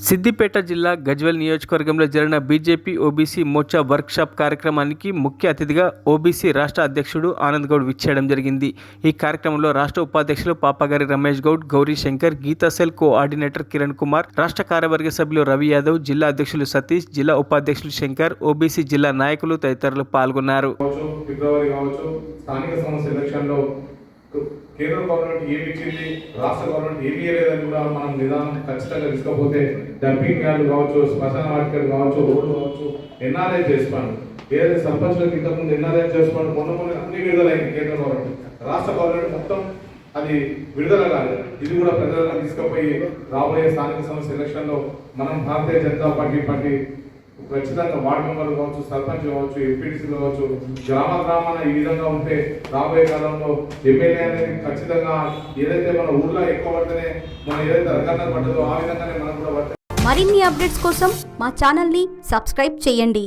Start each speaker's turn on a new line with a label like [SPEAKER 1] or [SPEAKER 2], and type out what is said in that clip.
[SPEAKER 1] సిద్దిపేట జిల్లా గజ్వేల్ నియోజకవర్గంలో జరిగిన బీజేపీ ఓబీసీ మోర్చా వర్క్షాప్ కార్యక్రమానికి ముఖ్య అతిథిగా ఓబీసీ రాష్ట్ర అధ్యక్షుడు ఆనంద్ గౌడ్ విచ్చేయడం జరిగింది. ఈ కార్యక్రమంలో రాష్ట్ర ఉపాధ్యక్షులు పాపగారి రమేష్ గౌడ్, గౌరీ శంకర్, గీతా సెల్ కోఆర్డినేటర్ కిరణ్ కుమార్, రాష్ట్ర కార్యవర్గ సభ్యులు రవి యాదవ్, జిల్లా అధ్యక్షులు సతీష్, జిల్లా ఉపాధ్యక్షులు శంకర్, ఓబీసీ జిల్లా నాయకులు తదితరులు పాల్గొన్నారు.
[SPEAKER 2] కేంద్ర గవర్నమెంట్ ఏమి ఇచ్చింది, రాష్ట్ర గవర్నమెంట్ ఏమి ఇవ్వలేదని కూడా మనం నిదానం ఖచ్చితంగా తీసుకపోతే డంపింగ్ యార్డులు కావచ్చు, శ్మశాన వాటికలు కావచ్చు, రోడ్లు కావచ్చు, ఎన్ఆర్ఐ చేసుకోండి. ఏదైతే సర్పంచ్లకు ఇంతకుముందు ఎన్ఆర్ఐ చేసుకోండి, మొన్న అన్ని విడుదలైంది కేంద్ర గవర్నమెంట్. రాష్ట్ర గవర్నమెంట్ మొత్తం అది విడుదల కాలేదు. ఇది కూడా ప్రజలను తీసుకుపోయి రాబోయే స్థానిక సంస్థ ఎలక్షన్లో మనం భారతీయ జనతా పార్టీ ఖచ్చితంగా వార్డు మెంబర్లు కావచ్చు, సర్పంచ్ కావచ్చు, ఎంపీటీసీలు కావచ్చు, గ్రామాన ఈ విధంగా ఉంటే రాబోయే కాలంలో ఎమ్మెల్యే అనేది ఖచ్చితంగా ఏదైతే మన ఊర్లో ఎక్కువ పడితేనే మనం ఏదైతే రకరకాల పడ్డదో ఆ విధంగానే మనం కూడా.
[SPEAKER 3] మరిన్ని అప్డేట్స్ కోసం మా ఛానల్ని సబ్స్క్రైబ్ చేయండి.